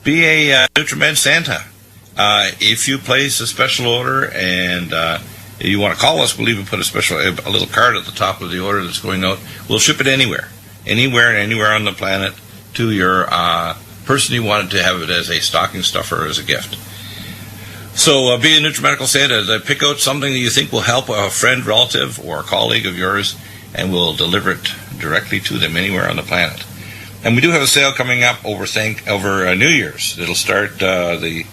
be a Nutrimed Santa. If you place a special order and you want to call us, we'll even put a little card at the top of the order that's going out. We'll ship it anywhere on the planet to your person you wanted to have it as a stocking stuffer or as a gift. So be a Nutrimedical Santa. Pick out something that you think will help a friend, relative, or a colleague of yours, and we'll deliver it directly to them anywhere on the planet. And we do have a sale coming up over New Year's. It'll start I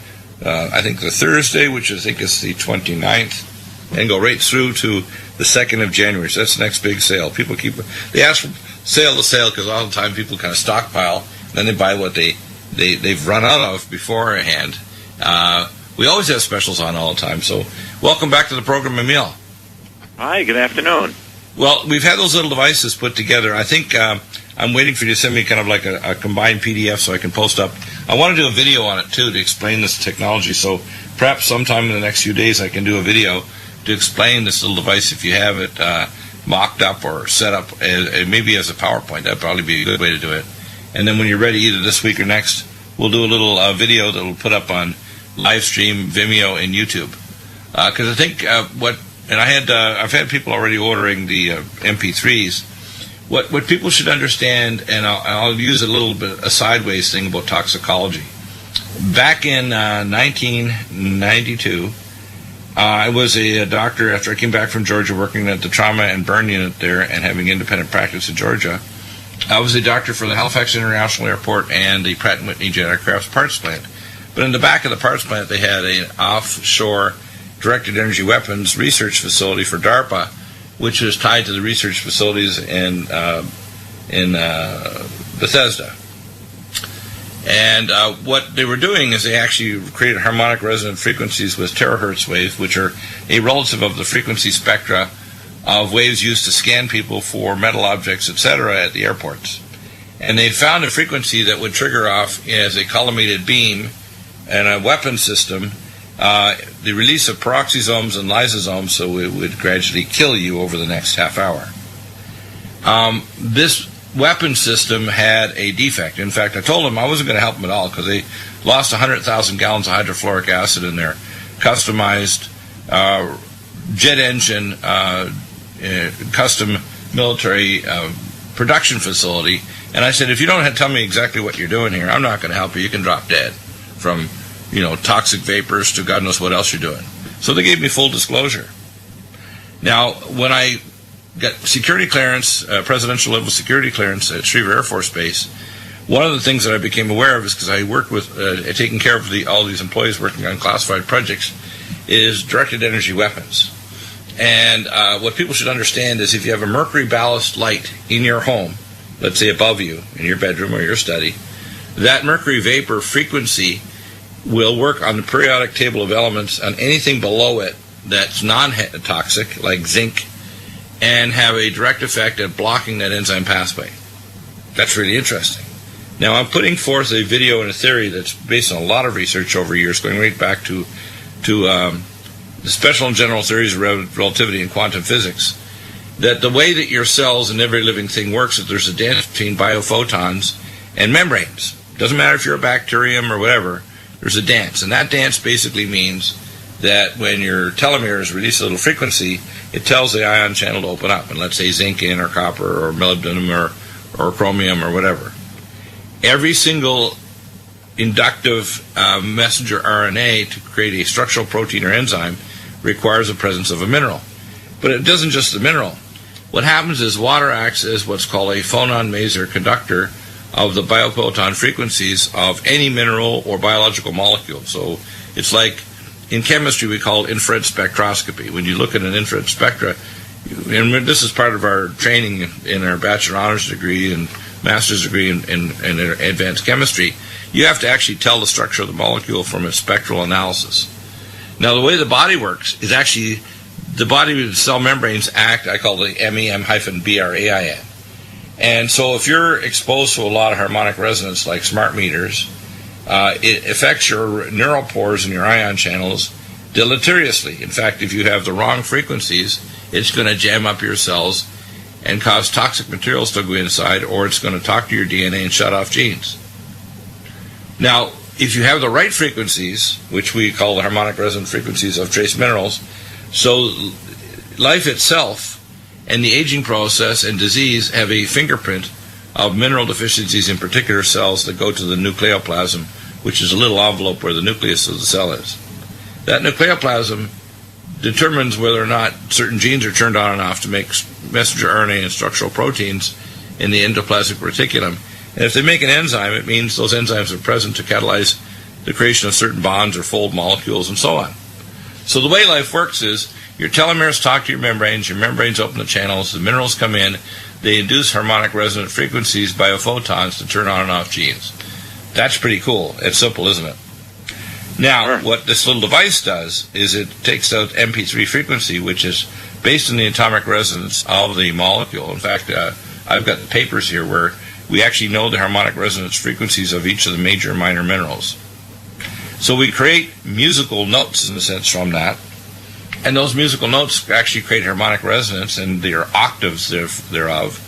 think the Thursday, which I think is the 29th, and go right through to the 2nd of January. So that's the next big sale. People they ask from sale to sale because all the time people kind of stockpile, and then they buy what they've run out of beforehand. We always have specials on all the time. So welcome back to the program, Emil. Hi, good afternoon. Well, we've had those little devices put together. I think I'm waiting for you to send me kind of like a combined PDF so I can post up. I want to do a video on it, too, to explain this technology. So perhaps sometime in the next few days I can do a video to explain this little device if you have it mocked up or set up, maybe as a PowerPoint. That'd probably be a good way to do it. And then when you're ready, either this week or next, we'll do a little video that we'll put up on live stream, Vimeo, and YouTube. Because I think I've had people already ordering the MP3s. What people should understand, and I'll use a little bit a sideways thing about toxicology. Back in 1992, I was a doctor after I came back from Georgia, working at the trauma and burn unit there and having independent practice in Georgia. I was a doctor for the Halifax International Airport and the Pratt & Whitney Jet Aircraft parts plant. But in the back of the parts plant, they had an offshore directed energy weapons research facility for DARPA, which was tied to the research facilities in Bethesda. And what they were doing is they actually created harmonic resonant frequencies with terahertz waves, which are a relative of the frequency spectra of waves used to scan people for metal objects, etc., at the airports. And they found a frequency that would trigger off as a collimated beam and a weapon system the release of peroxisomes and lysosomes, so it would gradually kill you over the next half hour. This weapon system had a defect. In fact, I told them I wasn't going to help them at all because they lost 100,000 gallons of hydrofluoric acid in their customized jet engine custom military production facility. And I said, if you don't tell me exactly what you're doing here, I'm not going to help you. You can drop dead from toxic vapors to God knows what else you're doing. So they gave me full disclosure. Now, when I got security clearance, presidential level security clearance at Schriever Air Force Base, one of the things that I became aware of is because I work with taking care of all these employees working on classified projects is directed energy weapons. And what people should understand is if you have a mercury ballast light in your home, let's say above you in your bedroom or your study, that mercury vapor frequency will work on the periodic table of elements on anything below it that's non-toxic, like zinc, and have a direct effect at blocking that enzyme pathway. That's really interesting. Now, I'm putting forth a video and a theory that's based on a lot of research over years, going right back to the special and general theories of relativity and quantum physics, that the way that your cells and every living thing works is there's a dance between biophotons and membranes. Doesn't matter if you're a bacterium or whatever, there's a dance. And that dance basically means that when your telomeres release a little frequency, it tells the ion channel to open up, and let's say zinc in or copper or molybdenum or chromium or whatever. Every single inductive messenger RNA to create a structural protein or enzyme requires the presence of a mineral. But it doesn't just the mineral. What happens is water acts as what's called a phonon maser conductor of the biophoton frequencies of any mineral or biological molecule. So it's like in chemistry we call infrared spectroscopy. When you look at an infrared spectra, and this is part of our training in our bachelor honors degree and master's degree in advanced chemistry, you have to actually tell the structure of the molecule from its spectral analysis. Now, the way the body works is actually the body cell membranes act, I call the MEM-BRAIN. And so if you're exposed to a lot of harmonic resonance like smart meters, it affects your neural pores and your ion channels deleteriously. In fact, if you have the wrong frequencies, it's going to jam up your cells and cause toxic materials to go inside, or it's going to talk to your DNA and shut off genes. Now, if you have the right frequencies, which we call the harmonic resonant frequencies of trace minerals, so life itself and the aging process and disease have a fingerprint of mineral deficiencies in particular cells that go to the nucleoplasm, which is a little envelope where the nucleus of the cell is. That nucleoplasm determines whether or not certain genes are turned on and off to make messenger RNA and structural proteins in the endoplasmic reticulum. And if they make an enzyme, it means those enzymes are present to catalyze the creation of certain bonds or fold molecules and so on. So the way life works is your telomeres talk to your membranes open the channels, the minerals come in, they induce harmonic resonant frequencies, biophotons, to turn on and off genes. That's pretty cool. It's simple, isn't it? Now, what this little device does is it takes out MP3 frequency, which is based on the atomic resonance of the molecule. In fact, I've got papers here where we actually know the harmonic resonance frequencies of each of the major and minor minerals. So we create musical notes, in a sense, from that. And those musical notes actually create harmonic resonance, and they are octaves thereof,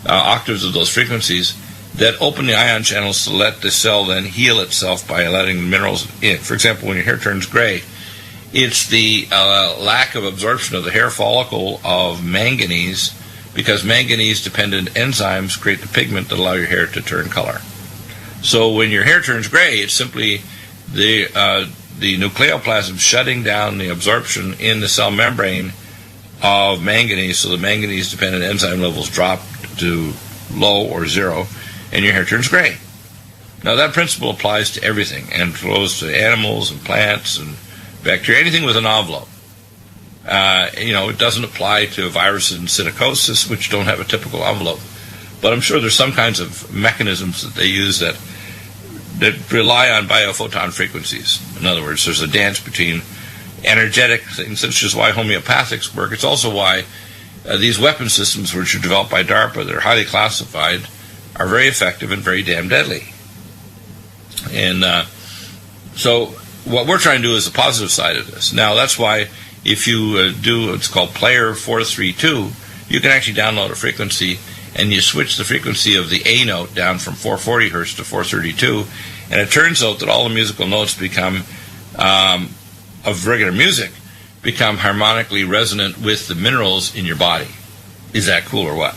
octaves of those frequencies that open the ion channels to let the cell then heal itself by letting the minerals in. For example, when your hair turns gray, it's the lack of absorption of the hair follicle of manganese, because manganese-dependent enzymes create the pigment that allow your hair to turn color. So when your hair turns gray, it's simply the nucleoplasm shutting down the absorption in the cell membrane of manganese, so the manganese-dependent enzyme levels drop to low or zero, and your hair turns gray. Now that principle applies to everything, and flows to animals and plants and bacteria, anything with an envelope. It doesn't apply to viruses and psittacosis, which don't have a typical envelope. But I'm sure there's some kinds of mechanisms that they use that rely on biophoton frequencies. In other words, there's a dance between energetic things, which is why homeopathics work. It's also why these weapon systems, which are developed by DARPA, they're highly classified, are very effective and very damn deadly. And so what we're trying to do is the positive side of this. Now, that's why if you do what's called Player 432, you can actually download a frequency, and you switch the frequency of the A note down from 440 hertz to 432, and it turns out that all the musical notes become, of regular music, become harmonically resonant with the minerals in your body. Is that cool or what?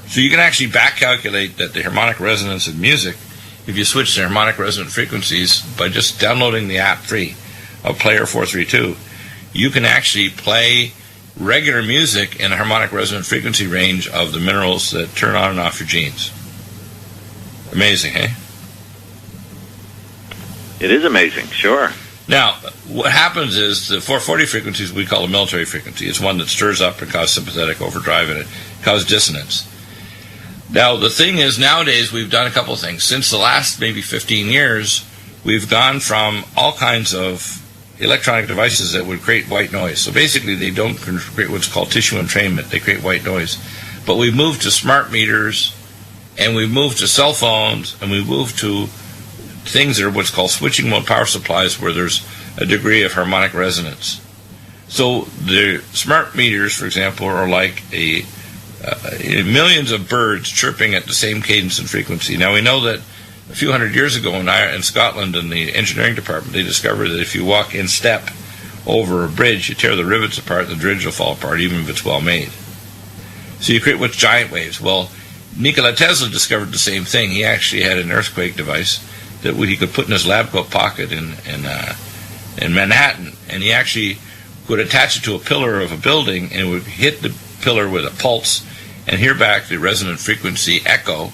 So you can actually back calculate that the harmonic resonance of music, if you switch to harmonic resonant frequencies by just downloading the app free of Player 432, you can actually play regular music in a harmonic resonant frequency range of the minerals that turn on and off your genes. Amazing, eh? It is amazing, sure. Now, what happens is the 440 frequencies we call a military frequency. It's one that stirs up and causes sympathetic overdrive, and it causes dissonance. Now, the thing is, nowadays we've done a couple of things. Since the last maybe 15 years, we've gone from all kinds of electronic devices that would create white noise. So basically they don't create what's called tissue entrainment. They create white noise. But we've moved to smart meters, and we've moved to cell phones, and we've moved to things that are what's called switching mode power supplies, where there's a degree of harmonic resonance. So the smart meters, for example, are like millions of birds chirping at the same cadence and frequency. Now we know that a few hundred years ago in Scotland, in the engineering department, they discovered that if you walk in step over a bridge, you tear the rivets apart, the bridge will fall apart, even if it's well made. So you create what's giant waves. Well, Nikola Tesla discovered the same thing. He actually had an earthquake device that he could put in his lab coat pocket in Manhattan, and he actually would attach it to a pillar of a building, and would hit the pillar with a pulse and hear back the resonant frequency echo,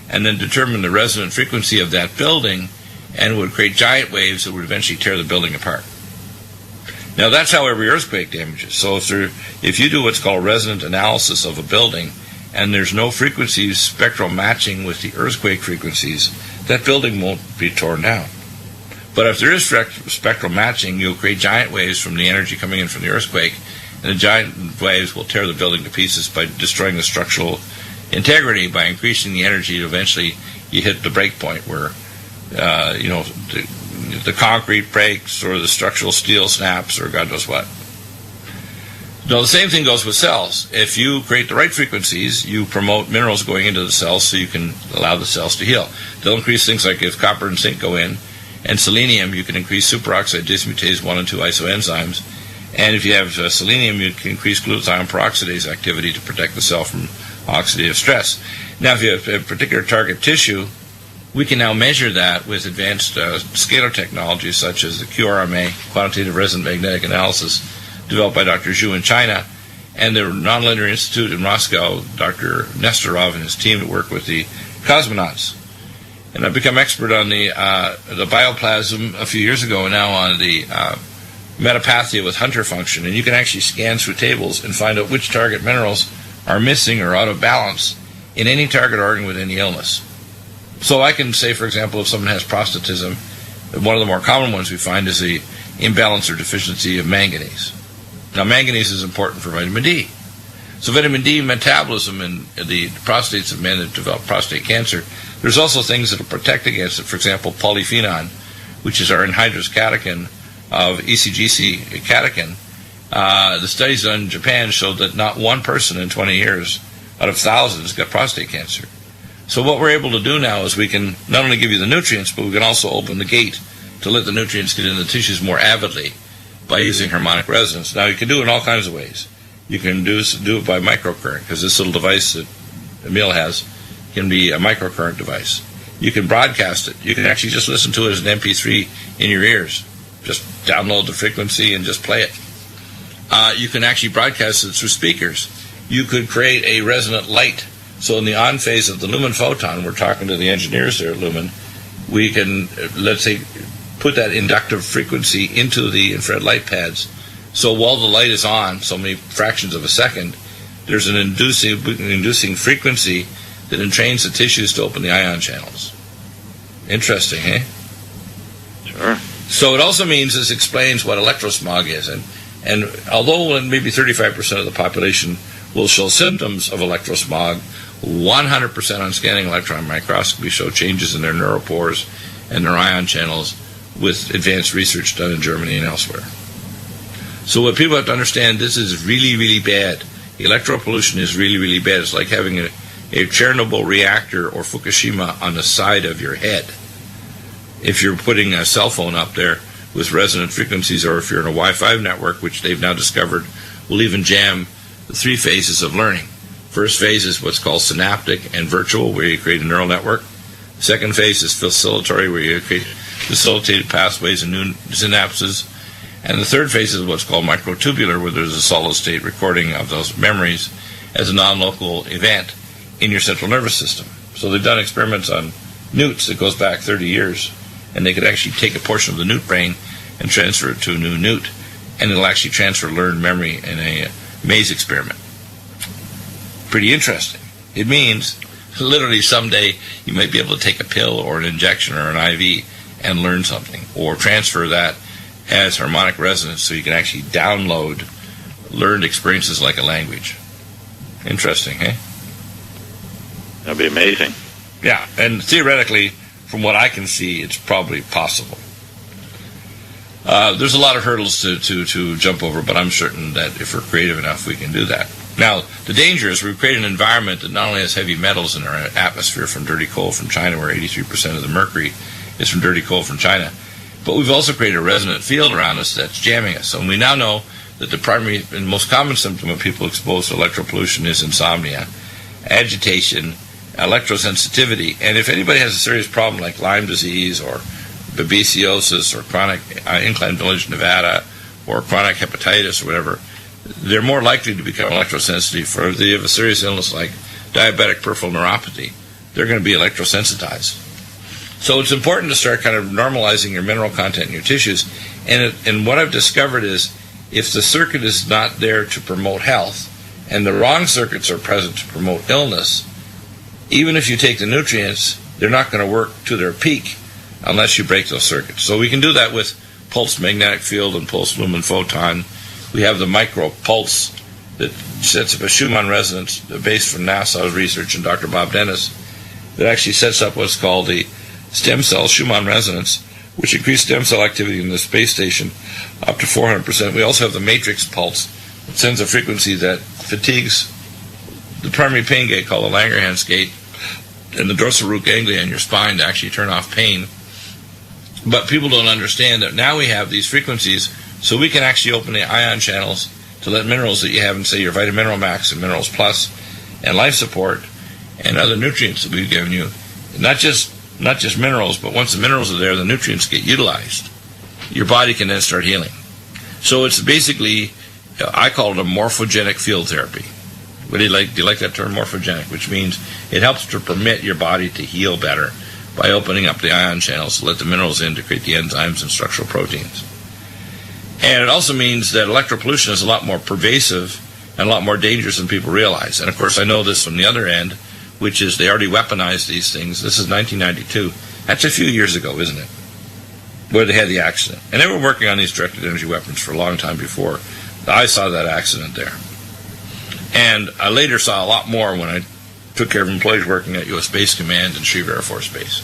and then determine the resonant frequency of that building, and would create giant waves that would eventually tear the building apart. Now that's how every earthquake damages. So if you do what's called resonant analysis of a building, and there's no frequencies spectral matching with the earthquake frequencies, that building won't be torn down. But if there is spectral matching, you'll create giant waves from the energy coming in from the earthquake, and the giant waves will tear the building to pieces by destroying the structural integrity, by increasing the energy. Eventually you hit the break point where the concrete breaks, or the structural steel snaps, or God knows what. Now, the same thing goes with cells. If you create the right frequencies, you promote minerals going into the cells so you can allow the cells to heal. They'll increase things like if copper and zinc go in, and selenium, you can increase superoxide dismutase 1 and 2 isoenzymes. And if you have selenium, you can increase glutathione peroxidase activity to protect the cell from oxidative stress. Now, if you have a particular target tissue, we can now measure that with advanced scalar technologies such as the QRMA, Quantitative Resonant Magnetic Analysis, developed by Dr. Zhu in China, and the Nonlinear Institute in Moscow, Dr. Nestorov and his team that work with the cosmonauts. And I've become expert on the bioplasm a few years ago, and now on the metapathia with Hunter function. And you can actually scan through tables and find out which target minerals are missing or out of balance in any target organ with any illness. So I can say, for example, if someone has prostatism, one of the more common ones we find is the imbalance or deficiency of manganese. Now, manganese is important for vitamin D. So vitamin D metabolism in the prostates of men that develop prostate cancer, there's also things that will protect against it. For example, polyphenol, which is our anhydrous catechin of ECGC catechin. The studies done in Japan showed that not one person in 20 years out of thousands got prostate cancer. So what we're able to do now is we can not only give you the nutrients, but we can also open the gate to let the nutrients get into the tissues more avidly by using harmonic resonance. Now, you can do it in all kinds of ways. You can do it by microcurrent, because this little device that Emil has can be a microcurrent device. You can broadcast it. You can actually just listen to it as an MP3 in your ears. Just download the frequency and just play it. You can actually broadcast it through speakers. You could create a resonant light. So in the on phase of the lumen photon, we're talking to the engineers there at Lumen, we can, let's say, put that inductive frequency into the infrared light pads. So while the light is on, so many fractions of a second, there's an inducing frequency that entrains the tissues to open the ion channels. Interesting, eh? Sure. So it also means this explains what electrosmog is. And although maybe 35% of the population will show symptoms of electrosmog, 100% on scanning electron microscopy show changes in their neuropores and their ion channels with advanced research done in Germany and elsewhere. So what people have to understand, this is really, really bad. Electropollution is really, really bad. It's like having a Chernobyl reactor or Fukushima on the side of your head. If you're putting a cell phone up there with resonant frequencies, or if you're in a Wi-Fi network, which they've now discovered will even jam the three phases of learning. First phase is what's called synaptic and virtual, where you create a neural network. Second phase is facilitatory, where you create facilitated pathways and new synapses. And the third phase is what's called microtubular, where there's a solid-state recording of those memories as a non-local event in your central nervous system. So they've done experiments on newts that goes back 30 years, and they could actually take a portion of the newt brain and transfer it to a new newt, and it'll actually transfer learned memory in a maze experiment. Pretty interesting. It means literally someday you might be able to take a pill or an injection or an IV and learn something, or transfer that as harmonic resonance so you can actually download learned experiences like a language. Interesting, eh? That'd be amazing. Yeah, and theoretically, from what I can see, it's probably possible. There's a lot of hurdles to jump over, but I'm certain that if we're creative enough, we can do that. Now, the danger is we've created an environment that not only has heavy metals in our atmosphere from dirty coal from China, where 83% of the mercury is from dirty coal from China, but we've also created a resonant field around us that's jamming us. And we now know that the primary and most common symptom of people exposed to electropollution is insomnia, agitation, electrosensitivity. And if anybody has a serious problem like Lyme disease or babesiosis or chronic incline village nevada or chronic hepatitis or whatever, they're more likely to become electrosensitive. Or if they have a serious illness like diabetic peripheral neuropathy, they're going to be electrosensitized. So it's important to start kind of normalizing your mineral content in your tissues. And what I've discovered is if the circuit is not there to promote health and the wrong circuits are present to promote illness, even if you take the nutrients, they're not going to work to their peak unless you break those circuits. So we can do that with pulsed magnetic field and pulsed lumen photon. We have the micro pulse that sets up a Schumann resonance based from NASA research and Dr. Bob Dennis that actually sets up what's called the stem cell Schumann resonance, which increased stem cell activity in the space station up to 400%. We also have the matrix pulse It sends a frequency that fatigues the primary pain gate called the Langerhans gate and the dorsal root ganglia in your spine to actually turn off pain. But people don't understand that now we have these frequencies, so we can actually open the ion channels to let minerals that you have in, say, your Vitamin Mineral Max and Minerals Plus and Life Support and other nutrients that we've given you, not just minerals, but once the minerals are there, the nutrients get utilized. Your body can then start healing. So it's basically, I call it a morphogenic field therapy. Do you like that term, morphogenic? Which means it helps to permit your body to heal better by opening up the ion channels to let the minerals in to create the enzymes and structural proteins. And it also means that electropollution is a lot more pervasive and a lot more dangerous than people realize. And of course I know this from the other end, which is they already weaponized these things. This is 1992. That's a few years ago, isn't it? Where they had the accident. And they were working on these directed energy weapons for a long time before I saw that accident there. And I later saw a lot more when I took care of employees working at U.S. Space Command and Schriever Air Force Base.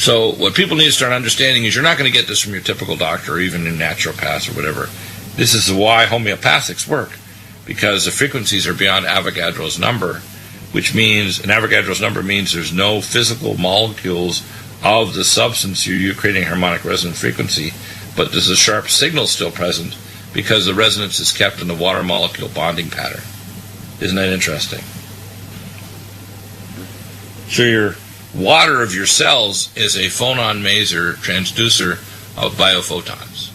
So what people need to start understanding is you're not going to get this from your typical doctor or even in naturopaths or whatever. This is why homeopathics work, because the frequencies are beyond Avogadro's number, which means, and Avogadro's number means there's no physical molecules of the substance you're creating harmonic resonant frequency, but there's a sharp signal still present because the resonance is kept in the water molecule bonding pattern. Isn't that interesting? So your water of your cells is a phonon maser transducer of biophotons.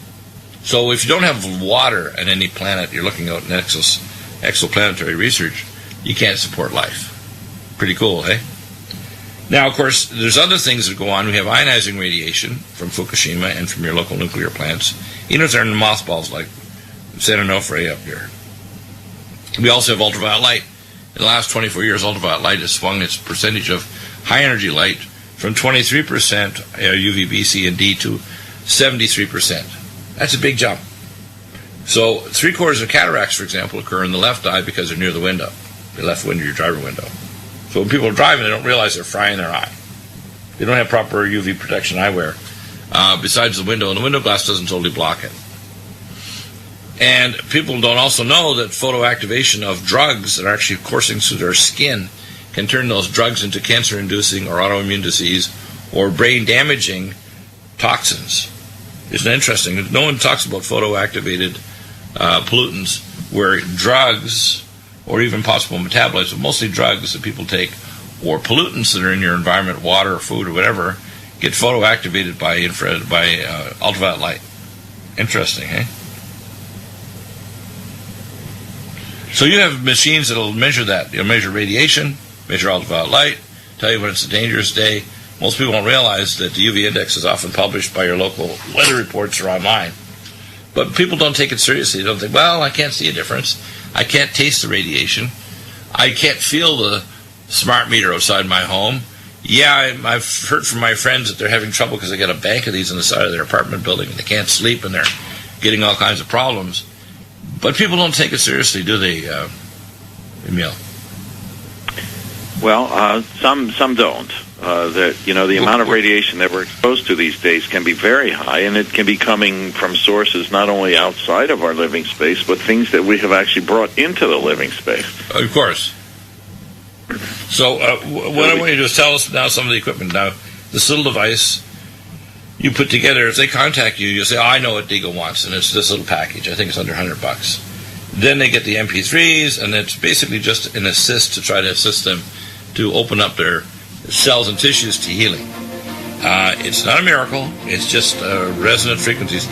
So if you don't have water on any planet, you're looking at exoplanetary research, you can't support life. Pretty cool, eh? Now, of course, there's other things that go on. We have ionizing radiation from Fukushima and from your local nuclear plants, even if they're in the mothballs like San Onofre up here. We also have ultraviolet light. In the last 24 years, ultraviolet light has swung its percentage of high-energy light from 23% UVB, C, and D to 73%. That's a big jump. So 3/4 of cataracts, for example, occur in the left eye because they're near the window, the left window, your driver window. So when people are driving, they don't realize they're frying their eye. They don't have proper UV protection eyewear besides the window, and the window glass doesn't totally block it. And people don't also know that photoactivation of drugs that are actually coursing through their skin can turn those drugs into cancer-inducing or autoimmune disease or brain-damaging toxins. Isn't that interesting? No one talks about photoactivated pollutants where drugs or even possible metabolites, but mostly drugs that people take or pollutants that are in your environment, water or food or whatever, get photoactivated by infrared, by ultraviolet light. Interesting, eh? So you have machines that will measure that. You'll measure radiation, measure ultraviolet light, tell you when it's a dangerous day. Most people don't realize that the UV index is often published by your local weather reports or online. But people don't take it seriously. They don't think, well, I can't see a difference. I can't taste the radiation. I can't feel the smart meter outside my home. Yeah, I've heard from my friends that they're having trouble because they got a bank of these on the side of their apartment building and they can't sleep and they're getting all kinds of problems. But people don't take it seriously, do they, Emil? Well, some don't. The amount of radiation that we're exposed to these days can be very high, and it can be coming from sources not only outside of our living space, but things that we have actually brought into the living space. Of course. So what I want you to do is tell us now some of the equipment. Now, this little device you put together, if they contact you, you say, I know what Deagle wants, and it's this little package. I think it's under $100. Then they get the MP3s, and it's basically just an assist to try to assist them to open up their cells and tissues to healing. It's not a miracle. It's just resonant frequencies.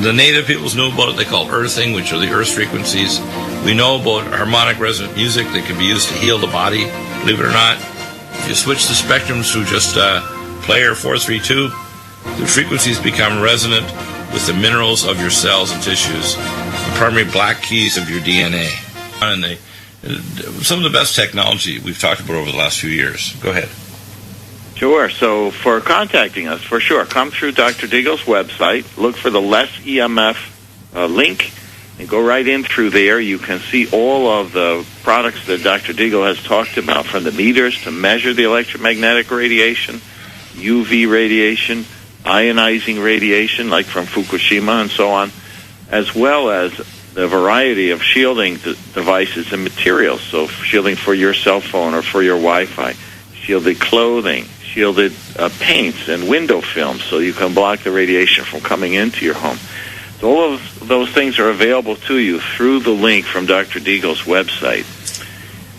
The native peoples knew about it. They call earthing, which are the earth frequencies. We know about harmonic resonant music that can be used to heal the body, believe it or not. If you switch the spectrums to just player 432, the frequencies become resonant with the minerals of your cells and tissues, the primary black keys of your DNA. And some of the best technology we've talked about over the last few years. Go ahead. Sure. So for contacting us, for sure, come through Dr. Deagle's website, look for the Less EMF link, and go right in through there. You can see all of the products that Dr. Deagle has talked about, from the meters to measure the electromagnetic radiation, UV radiation, ionizing radiation, like from Fukushima and so on, as well as the variety of shielding devices and materials. So shielding for your cell phone or for your Wi-Fi, shielded clothing, shielded paints and window films so you can block the radiation from coming into your home. So all of those things are available to you through the link from Dr. Deagle's website.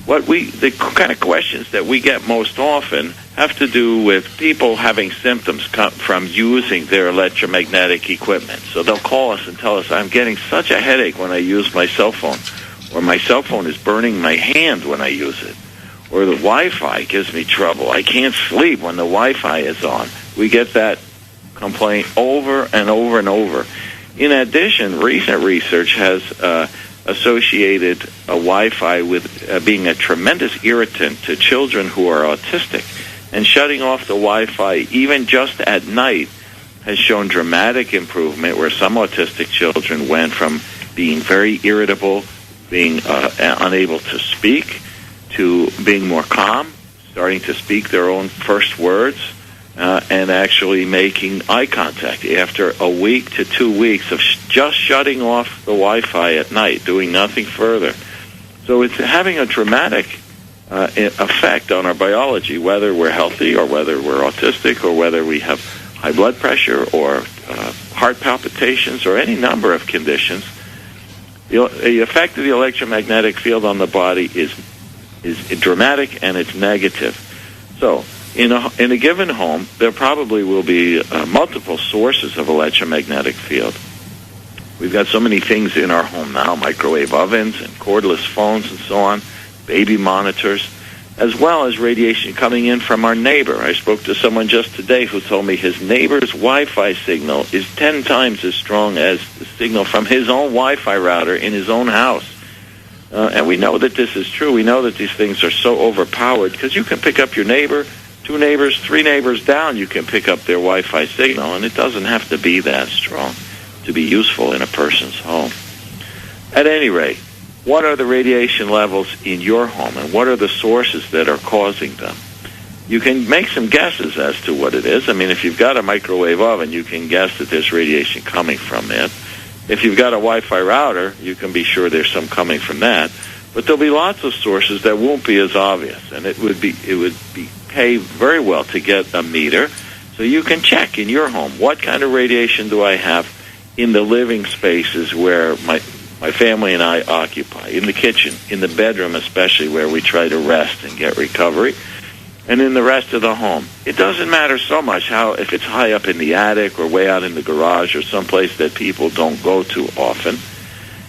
The kind of questions that we get most often have to do with people having symptoms from using their electromagnetic equipment. So they'll call us and tell us, I'm getting such a headache when I use my cell phone, or my cell phone is burning my hand when I use it, or the Wi-Fi gives me trouble. I can't sleep when the Wi-Fi is on. We get that complaint over and over and over. In addition, recent research has associated Wi-Fi with being a tremendous irritant to children who are autistic. And shutting off the Wi-Fi, even just at night, has shown dramatic improvement where some autistic children went from being very irritable, being unable to speak, to being more calm, starting to speak their own first words, and actually making eye contact after a week to 2 weeks of just shutting off the Wi-Fi at night, doing nothing further. So it's having a dramatic effect on our biology, whether we're healthy or whether we're autistic or whether we have high blood pressure or heart palpitations or any number of conditions. The effect of the electromagnetic field on the body is dramatic and it's negative. So in a given home, there probably will be multiple sources of electromagnetic field. We've got so many things in our home now, microwave ovens and cordless phones and so on, baby monitors, as well as radiation coming in from our neighbor. I spoke to someone just today who told me his neighbor's Wi-Fi signal is 10 times as strong as the signal from his own Wi-Fi router in his own house. And we know that this is true. We know that these things are so overpowered because you can pick up your neighbor, 2 neighbors, 3 neighbors down, you can pick up their Wi-Fi signal, and it doesn't have to be that strong to be useful in a person's home. At any rate, what are the radiation levels in your home, and what are the sources that are causing them? You can make some guesses as to what it is. I mean, if you've got a microwave oven, you can guess that there's radiation coming from it. If you've got a Wi-Fi router, you can be sure there's some coming from that. But there'll be lots of sources that won't be as obvious, and it would pay very well to get a meter so you can check in your home, what kind of radiation do I have in the living spaces where my family and I occupy, in the kitchen, in the bedroom especially where we try to rest and get recovery, and in the rest of the home. It doesn't matter so much if it's high up in the attic or way out in the garage or someplace that people don't go to often.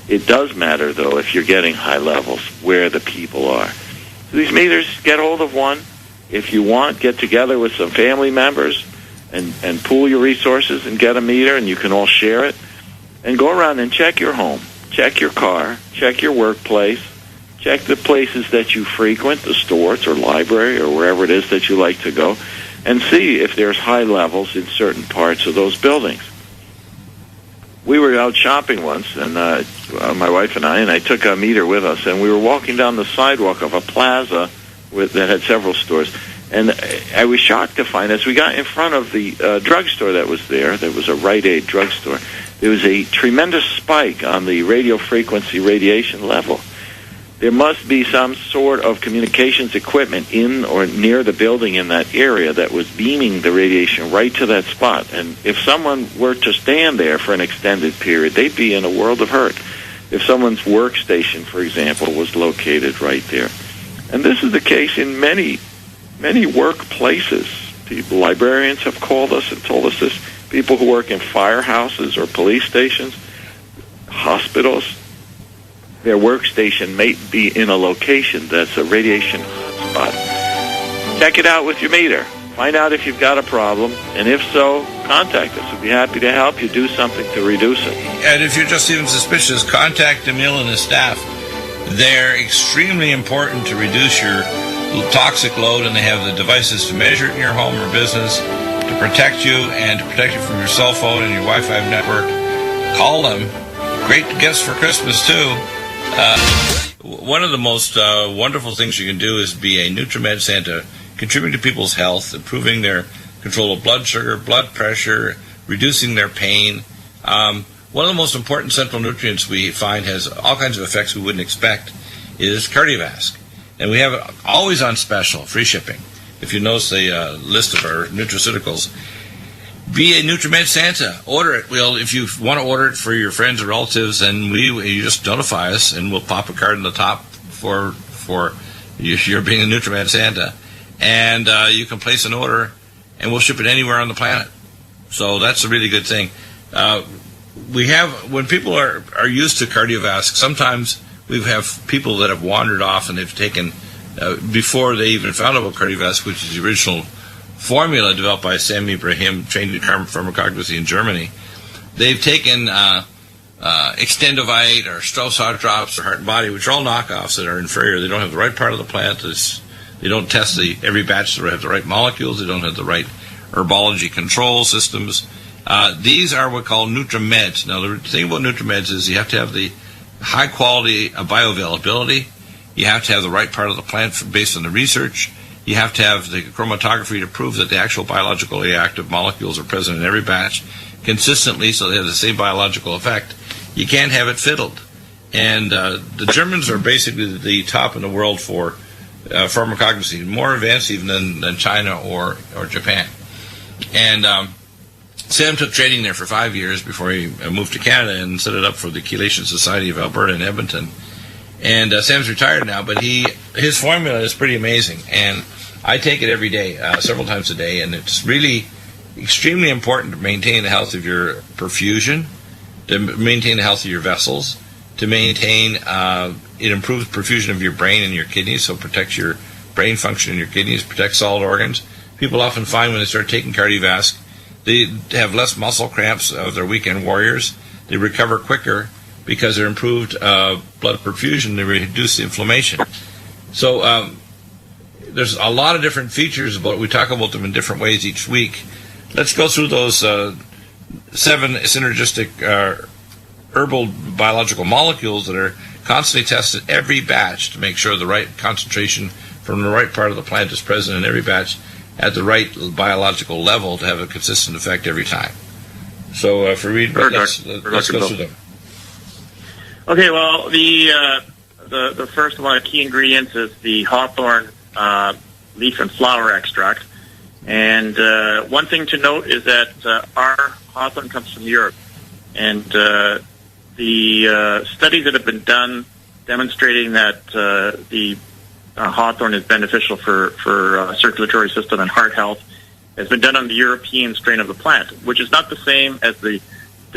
It does matter, though, if you're getting high levels where the people are. So these meters, get hold of one. If you want, get together with some family members and pool your resources and get a meter, and you can all share it. And go around and check your home, check your car, check your workplace, check the places that you frequent, the stores or library or wherever it is that you like to go, and see if there's high levels in certain parts of those buildings. We were out shopping once, and my wife and I took a meter with us, and we were walking down the sidewalk of a plaza that had several stores. And I was shocked to find, as we got in front of the drugstore that was there was a Rite Aid drugstore, there was a tremendous spike on the radio frequency radiation level. There must be some sort of communications equipment in or near the building in that area that was beaming the radiation right to that spot. And if someone were to stand there for an extended period, they'd be in a world of hurt. If someone's workstation, for example, was located right there. And this is the case in many workplaces. Librarians have called us and told us this. People who work in firehouses or police stations, hospitals, their workstation may be in a location that's a radiation hotspot. Check it out with your meter. Find out if you've got a problem, and if so, contact us. We'd be happy to help you do something to reduce it. And if you're just even suspicious, contact Emil and his staff. They're extremely important to reduce your toxic load, and they have the devices to measure it in your home or business to protect you and to protect you from your cell phone and your Wi-Fi network. Call them. Great gifts for Christmas, too. One of the most wonderful things you can do is be a Nutrimed Santa, contributing to people's health, improving their control of blood sugar, blood pressure, reducing their pain. one of the most important central nutrients we find has all kinds of effects we wouldn't expect is cardiovasc. And we have it always on special, free shipping. If you notice the list of our nutraceuticals, be a Nutrimed Santa. Order it. If you want to order it for your friends or relatives, then you just notify us, and we'll pop a card on the top for you're being a Nutrimed Santa. And you can place an order, and we'll ship it anywhere on the planet. So that's a really good thing. When people are used to cardiovasc, sometimes we have people that have wandered off and they've taken, before they even found out about cardiovasc, which is the original formula developed by Sam Ibrahim, trained in pharmacognosy in Germany. They've taken Extendovite or Strauss Heart Drops or Heart and Body, which are all knockoffs that are inferior. They don't have the right part of the plant. They don't test every batch to have the right molecules. They don't have the right herbology control systems. These are what we call Nutrimeds. Now, the thing about Nutrimeds is you have to have the high quality of bioavailability. You have to have the right part of the plant based on the research. You have to have the chromatography to prove that the actual biologically active molecules are present in every batch consistently, so they have the same biological effect. You can't have it fiddled. And the Germans are basically the top in the world for pharmacognosy, more advanced even than China or Japan. And Sam took training there for 5 years before he moved to Canada and set it up for the Chelation Society of Alberta in Edmonton. And Sam's retired now, but his formula is pretty amazing. And I take it every day, several times a day, and it's really extremely important to maintain the health of your perfusion, to maintain the health of your vessels, to maintain, it improves perfusion of your brain and your kidneys, so it protects your brain function in your kidneys, protects solid organs. People often find when they start taking cardiovasc, they have less muscle cramps of their weekend warriors. They recover quicker because they're improved blood perfusion. They reduce the inflammation. So there's a lot of different features, but we talk about them in different ways each week. Let's go through those 7 synergistic herbal biological molecules that are constantly tested every batch to make sure the right concentration from the right part of the plant is present in every batch at the right biological level to have a consistent effect every time. So, Fareed, let's go through them. Okay, well, the first one of the key ingredients is the hawthorn leaf and flower extract. And one thing to note is that our hawthorn comes from Europe. And the studies that have been done demonstrating that the hawthorn is beneficial for circulatory system and heart health has been done on the European strain of the plant, which is not the same as the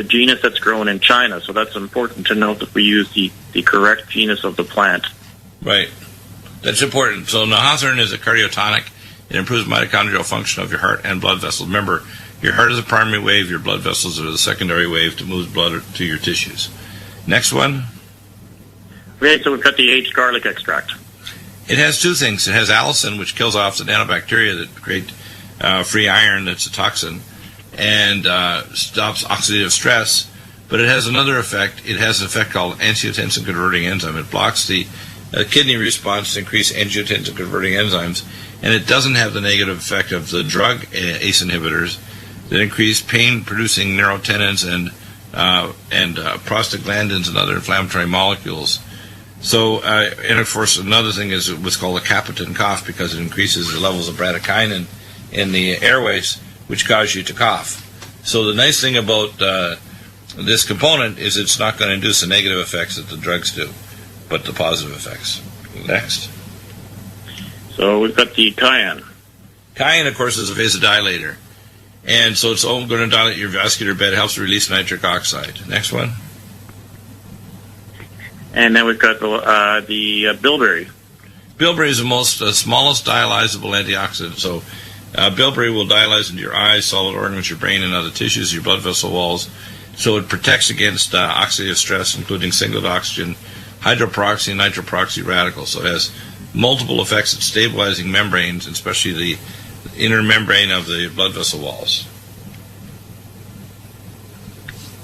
genus that's grown in China. So that's important to note that we use the correct genus of the plant. Right. That's important. So the hawthorn is a cardiotonic. It improves mitochondrial function of your heart and blood vessels. Remember, your heart is a primary wave, your blood vessels are the secondary wave to move blood to your tissues. Next one. Okay, so we've got the aged garlic extract. It has 2 things. It has allicin, which kills off the nanobacteria that create free iron, that's a toxin, and stops oxidative stress. But it has another effect. It has an effect called angiotensin-converting enzyme. It blocks the kidney response to increase angiotensin-converting enzymes, and it doesn't have the negative effect of the drug ACE inhibitors that increase pain-producing neurotenins and prostaglandins and other inflammatory molecules. So, and of course, another thing is what's called a Capitan cough, because it increases the levels of bradykinin in the airways, which cause you to cough. So the nice thing about this component is it's not going to induce the negative effects that the drugs do, but the positive effects. Next. So we've got the cayenne. Cayenne, of course, is a vasodilator. And so it's all going to dilate your vascular bed, helps release nitric oxide. Next one. And then we've got the bilberry. Bilberry is the smallest dialyzable antioxidant. So bilberry will dialyze into your eyes, solid organs, your brain, and other tissues, your blood vessel walls. So it protects against oxidative stress, including singlet oxygen, hydroperoxy, and nitroperoxy radicals. So it has multiple effects at stabilizing membranes, especially the inner membrane of the blood vessel walls.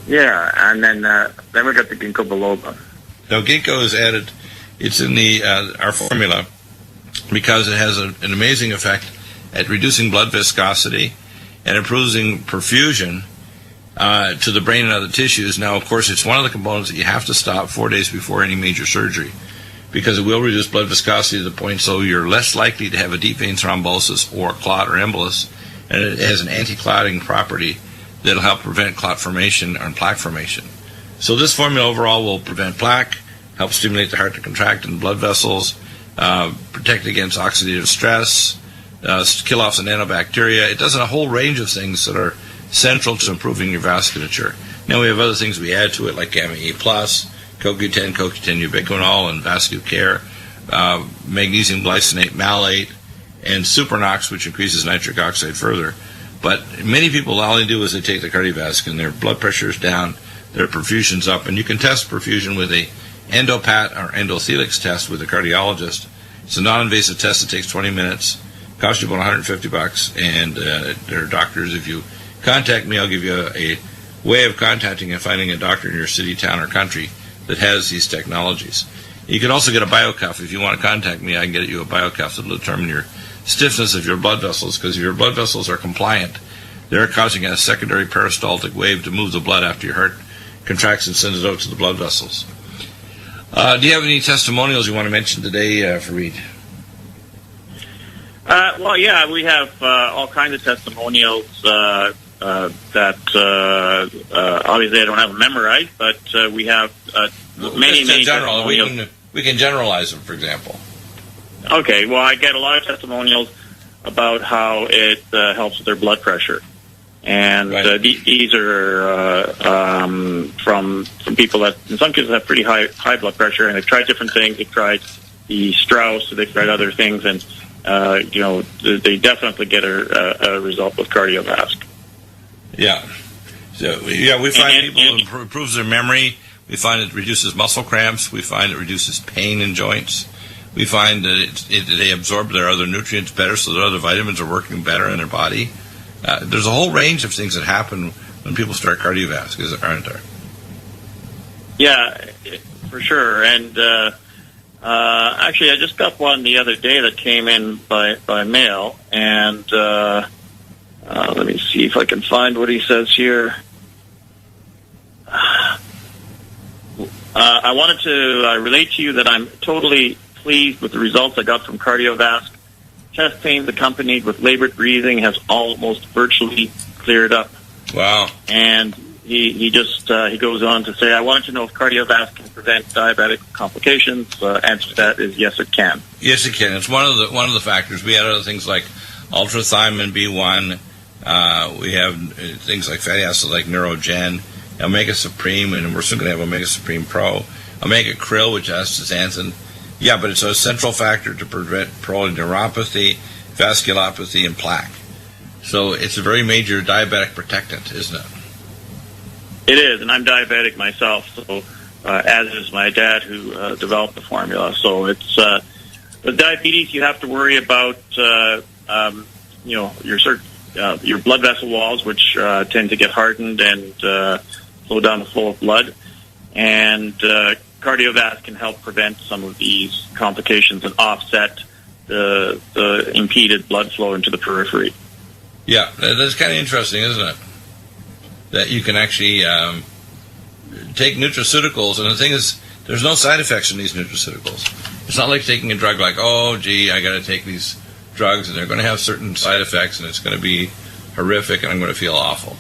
Yeah, and then we've got the ginkgo biloba. Now, ginkgo is added. It's in our formula because it has an amazing effect at reducing blood viscosity and improving perfusion to the brain and other tissues. Now, of course, it's one of the components that you have to stop 4 days before any major surgery, because it will reduce blood viscosity to the point so you're less likely to have a deep vein thrombosis or clot or embolus, and it has an anti-clotting property that'll help prevent clot formation and plaque formation. So this formula overall will prevent plaque, help stimulate the heart to contract in blood vessels, protect against oxidative stress, kill off the nanobacteria. It does a whole range of things that are central to improving your vasculature. Now we have other things we add to it, like Gamma E+, CoQ10, CoQ10 ubiquinol, and VascuCare, magnesium glycinate malate, and Supernox, which increases nitric oxide further. But many people, all they do is they take the Cardiovasc, and their blood pressure is down, their perfusion's up, and you can test perfusion with a endopat or endothelix test with a cardiologist. It's a non-invasive test that takes 20 minutes, costs you about $150, and there are doctors. If you contact me, I'll give you a way of contacting and finding a doctor in your city, town, or country that has these technologies. You can also get a biocuff. If you want to contact me, I can get you a biocuff that will determine your stiffness of your blood vessels, because if your blood vessels are compliant, they're causing a secondary peristaltic wave to move the blood after your heart contracts and sends it out to the blood vessels. Do you have any testimonials you want to mention today, Fareed? Well, yeah, we have all kinds of testimonials that obviously I don't have them memorized, but we have many testimonials. We can generalize them, for example. Okay, well, I get a lot of testimonials about how it helps with their blood pressure. And right. These are from people that, in some cases, have pretty high blood pressure, and they've tried different things. They've tried the Strauss, they've tried other things, and they definitely get a result with Cardiovasc. Yeah. So, yeah, we find people improves their memory. We find it reduces muscle cramps. We find it reduces pain in joints. We find that they absorb their other nutrients better, so their other vitamins are working better in their body. There's a whole range of things that happen when people start Cardiovasc, aren't there? Yeah, for sure. And actually, I just got one the other day that came in by mail, and let me see if I can find what he says here. I wanted to relate to you that I'm totally pleased with the results I got from Cardiovasc. Chest pains accompanied with labored breathing has almost virtually cleared up. Wow. And he goes on to say, I wanted to know if Cardiovasc can prevent diabetic complications. Answer to that is yes, it can. Yes, it can. It's one of the factors. We had other things like ultrathymine B1. We have things like fatty acids like Neurogen, Omega Supreme, and we're soon going to have Omega Supreme Pro, Omega Krill, which has zeaxanthin. Yeah, but it's a central factor to prevent polyneuropathy, vasculopathy, and plaque. So it's a very major diabetic protectant, isn't it? It is, and I'm diabetic myself, so as is my dad, who developed the formula. So it's with diabetes, you have to worry about your blood vessel walls, which tend to get hardened and slow down the flow of blood, and Cardiovasc can help prevent some of these complications and offset the impeded blood flow into the periphery. Yeah, that's kind of interesting, isn't it? That you can actually take nutraceuticals, and the thing is, there's no side effects in these nutraceuticals. It's not like taking a drug like, oh, gee, I got to take these drugs, and they're going to have certain side effects, and it's going to be horrific, and I'm going to feel awful.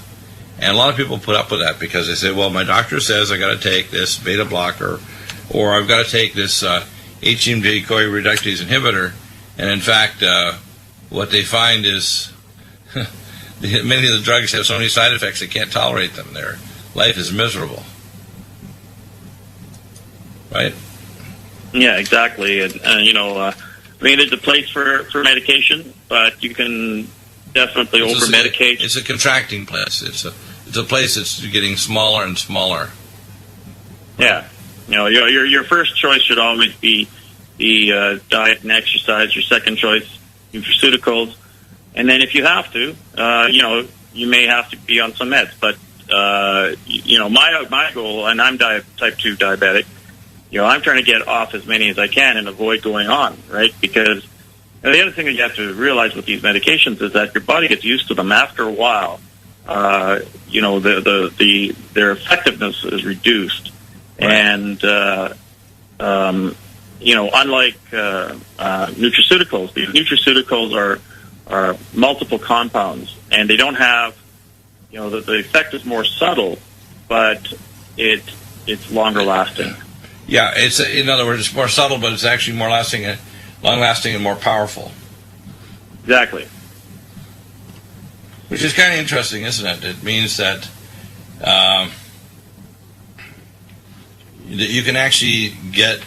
And a lot of people put up with that because they say, well, my doctor says I got to take this beta blocker, or I've got to take this HMG-CoA reductase inhibitor, and in fact, what they find is many of the drugs have so many side effects they can't tolerate them. Their life is miserable. Right? Yeah, exactly. And there's a place for medication, but you can definitely over-medicate. It's a contracting place. It's a place that's getting smaller and smaller. Yeah. Your first choice should always be the diet and exercise. Your second choice, nutraceuticals. And then if you have to, you may have to be on some meds. But, my goal, and I'm type 2 diabetic, I'm trying to get off as many as I can and avoid going on, right? Because the other thing that you have to realize with these medications is that your body gets used to them after a while. their effectiveness is reduced. Right. And unlike nutraceuticals, these nutraceuticals are multiple compounds, and they don't have, the effect is more subtle, but it's longer lasting. Yeah, it's in other words, it's more subtle, but it's actually more long-lasting, and more powerful. Exactly. Which is kind of interesting, isn't it? It means that you can actually get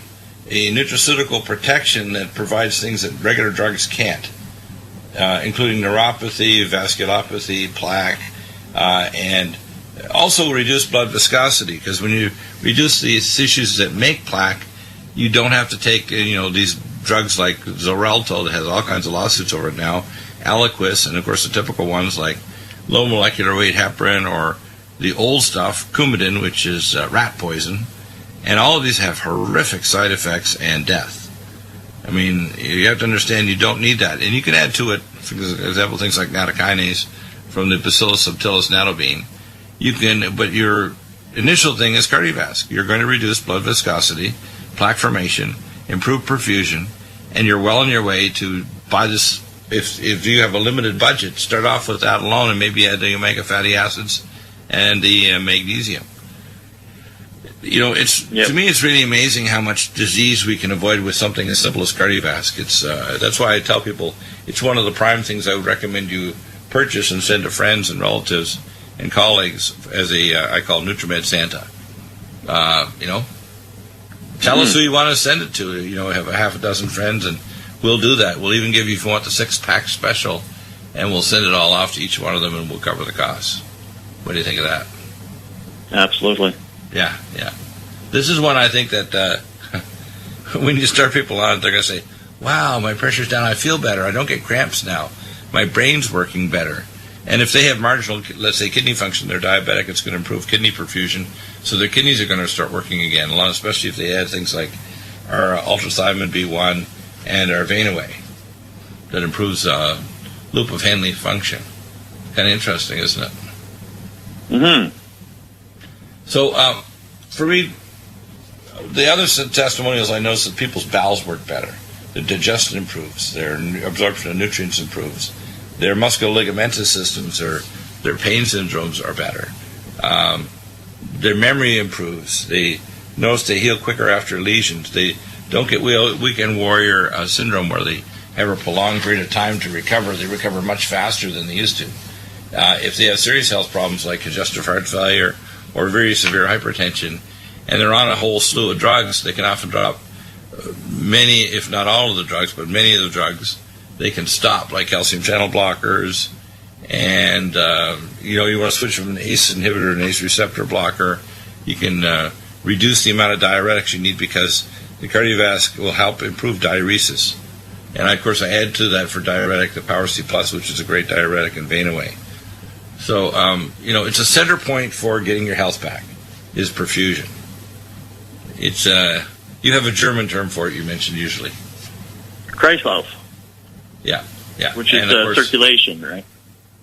a nutraceutical protection that provides things that regular drugs can't, including neuropathy, vasculopathy, plaque, and also reduce blood viscosity, because when you reduce these tissues that make plaque, you don't have to take these drugs like Xarelto that has all kinds of lawsuits over it now, Aliquis, and of course the typical ones like low molecular weight heparin, or the old stuff, Coumadin, which is rat poison, and all of these have horrific side effects and death. I mean, you have to understand you don't need that, and you can add to it, for example, things like nattokinase from the Bacillus subtilis nattobean. You can, but your initial thing is cardiovascular. You're going to reduce blood viscosity, plaque formation, improve perfusion, and you're well on your way to buy this. If you have a limited budget, start off with that alone, and maybe add the omega fatty acids and the magnesium. To me, it's really amazing how much disease we can avoid with something as simple as cardiovascular. That's why I tell people it's one of the prime things I would recommend you purchase and send to friends and relatives and colleagues as I call Nutrimed Santa. Tell us who you want to send it to. Have a half a dozen friends, and we'll do that. We'll even give you, if you want, the 6-pack special, and we'll send it all off to each one of them, and we'll cover the costs. What do you think of that? Absolutely. Yeah. This is one I think that when you start people on it, they're going to say, wow, my pressure's down, I feel better, I don't get cramps now, my brain's working better. And if they have marginal, let's say, kidney function, they're diabetic, it's going to improve kidney perfusion, so their kidneys are going to start working again, especially if they add things like our ultrathymine B1 and our Vein-Away that improves loop of Henle function. Kind of interesting, isn't it? Mm-hmm. So, for me, the other testimonials I noticed that people's bowels work better. Their digestion improves. Their absorption of nutrients improves. Their musculoligamentus systems, or their pain syndromes, are better. Their memory improves. They notice they heal quicker after lesions. They don't get weekend warrior syndrome, where they have a prolonged period of time to recover. They recover much faster than they used to. If they have serious health problems like congestive heart failure or very severe hypertension, and they're on a whole slew of drugs, they can often drop many, if not all of the drugs, but many of the drugs they can stop, like calcium channel blockers, and you want to switch from an ACE inhibitor to an ACE receptor blocker. You can reduce the amount of diuretics you need, because the cardiovascular will help improve diuresis. And of course, I add to that for diuretic the Power C Plus, which is a great diuretic, and Vein-Away. So it's a center point for getting your health back is perfusion. It's you have a German term for it. You mentioned usually Kreislauf. Yeah. Which is circulation, right?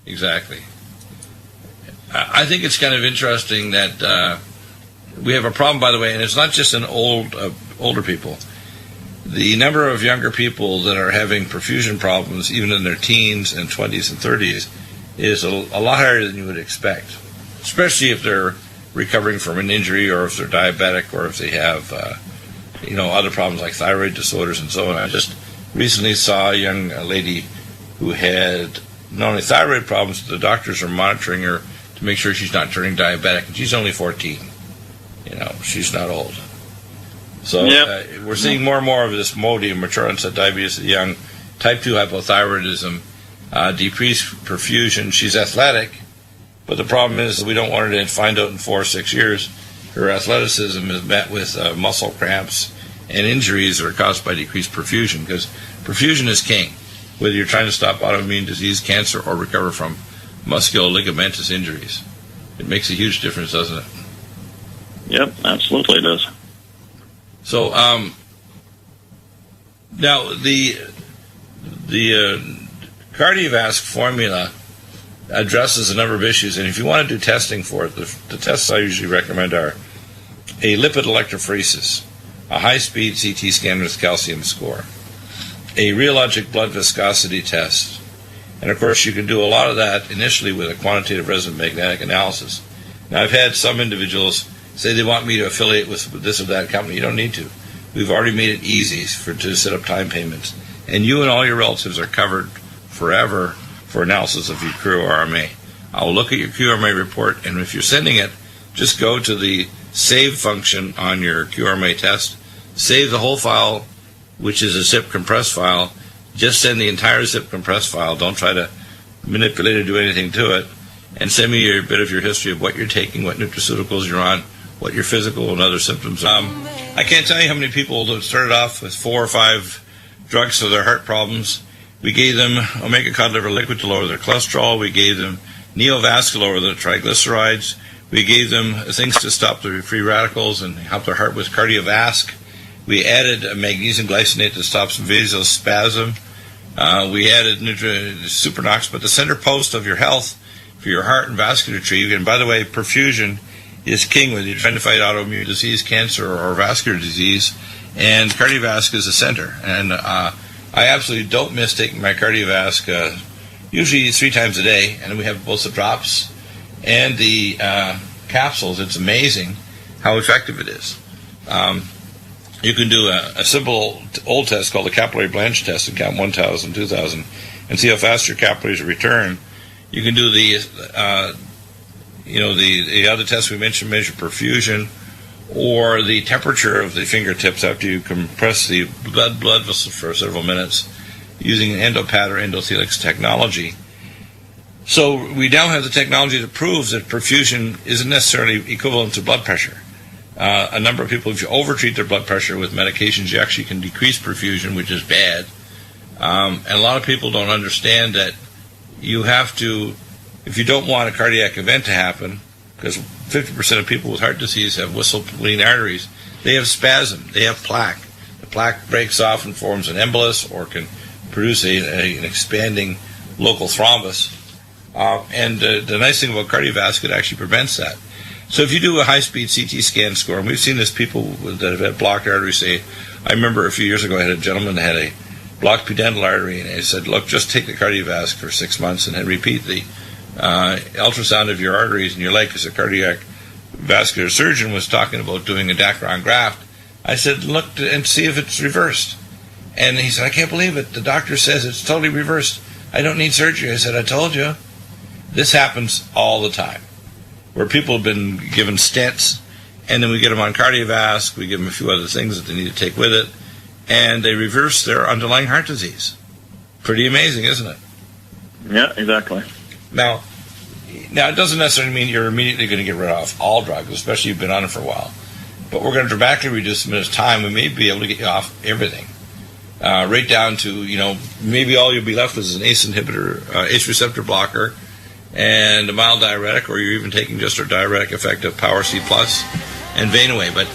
Exactly. I think it's kind of interesting that we have a problem, by the way, and it's not just in older people. The number of younger people that are having perfusion problems, even in their teens and 20s and 30s, is a lot higher than you would expect, especially if they're recovering from an injury, or if they're diabetic, or if they have other problems like thyroid disorders and so on. I just recently saw a young lady who had not only thyroid problems, but the doctors are monitoring her to make sure she's not turning diabetic, and she's only 14. She's not old. So we're seeing more and more of this MODY, mature onset diabetes of the young, type 2 hypothyroidism, decreased perfusion. She's athletic, but the problem is that we don't want her to find out in 4 or 6 years her athleticism is met with muscle cramps and injuries that are caused by decreased perfusion, because perfusion is king, whether you're trying to stop autoimmune disease, cancer, or recover from musculoligamentous injuries. It makes a huge difference, doesn't it? Yep, absolutely it does. So now the cardiovasc formula addresses a number of issues. And if you want to do testing for it, the tests I usually recommend are a lipid electrophoresis, a high-speed CT scan with calcium score, a rheologic blood viscosity test, and of course you can do a lot of that initially with a quantitative resonant magnetic analysis. Now I've had some individuals say they want me to affiliate with this or that company. You don't need to. We've already made it easy to set up time payments, and you and all your relatives are covered forever for analysis of your QRMA. I'll look at your QRMA report, and if you're sending it, just go to the save function on your QRMA test, save the whole file, which is a zip compressed file. Just send the entire zip compressed file. Don't try to manipulate or do anything to it, and send me a bit of your history of what you're taking, what nutraceuticals you're on, what your physical and other symptoms are. I can't tell you how many people that started off with 4 or 5 drugs for their heart problems. We gave them omega cod liver liquid to lower their cholesterol. We gave them neovascular or the triglycerides. We gave them things to stop the free radicals and help their heart with cardiovasc. We added a magnesium glycinate to stop some vasospasm. We added Supernox, but the center post of your health for your heart and vasculature, and by the way, perfusion is king whether you're trying to fight autoimmune disease, cancer, or vascular disease, and cardiovasc is the center. And I absolutely don't miss taking my cardiovasc, usually 3 times a day, and we have both the drops and the capsules. It's amazing how effective it is. You can do a simple old test called the capillary Blanch test and count 1,000, 2,000, and see how fast your capillaries return. You can do the other tests we mentioned, measure perfusion, or the temperature of the fingertips after you compress the blood vessels for several minutes using endopad or endothelix technology. So we now have the technology that proves that perfusion isn't necessarily equivalent to blood pressure. A number of people, if you overtreat their blood pressure with medications, you actually can decrease perfusion, which is bad. And a lot of people don't understand that you have to, if you don't want a cardiac event to happen, because 50% of people with heart disease have whistle-bleeding arteries, they have spasm, they have plaque. The plaque breaks off and forms an embolus or can produce an expanding local thrombus. And the nice thing about cardiovascular, it actually prevents that. So if you do a high-speed CT scan score, and we've seen this, people that have had blocked arteries say, I remember a few years ago I had a gentleman that had a blocked pudendal artery, and I said, look, just take the cardiovasc for 6 months and then repeat the ultrasound of your arteries in your leg, because a cardiac vascular surgeon was talking about doing a Dacron graft. I said, look and see if it's reversed. And he said, I can't believe it. The doctor says it's totally reversed. I don't need surgery. I said, I told you. This happens all the time, where people have been given stents, and then we get them on cardiovasc, we give them a few other things that they need to take with it, and they reverse their underlying heart disease. Pretty amazing, isn't it? Yeah, exactly. Now it doesn't necessarily mean you're immediately going to get rid of all drugs, especially if you've been on it for a while. But we're going to dramatically reduce them as time. We may be able to get you off everything. Right down to, maybe all you'll be left with is an ACE inhibitor, ACE receptor blocker, and a mild diuretic, or you're even taking just a diuretic effect of Power C Plus and Vein-Away. But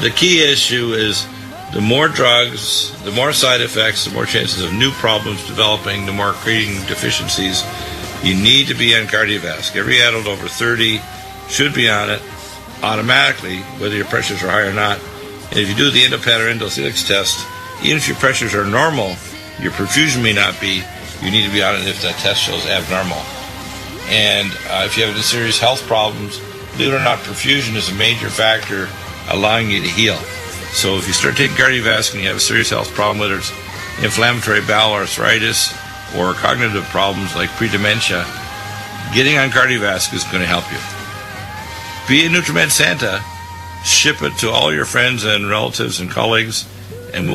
the key issue is the more drugs, the more side effects, the more chances of new problems developing, the more creating deficiencies. You need to be on cardiovasc. Every adult over 30 should be on it automatically, whether your pressures are high or not. And if you do the endopad or endothelix test, even if your pressures are normal, your perfusion may not be, you need to be on it if that test shows abnormal. And if you have any serious health problems, believe it or not, perfusion is a major factor allowing you to heal. So if you start taking cardiovasc and you have a serious health problem, whether it's inflammatory bowel arthritis or cognitive problems like pre-dementia, getting on cardiovasc is going to help you. Be a Nutrimed Santa. Ship it to all your friends and relatives and colleagues, and we'll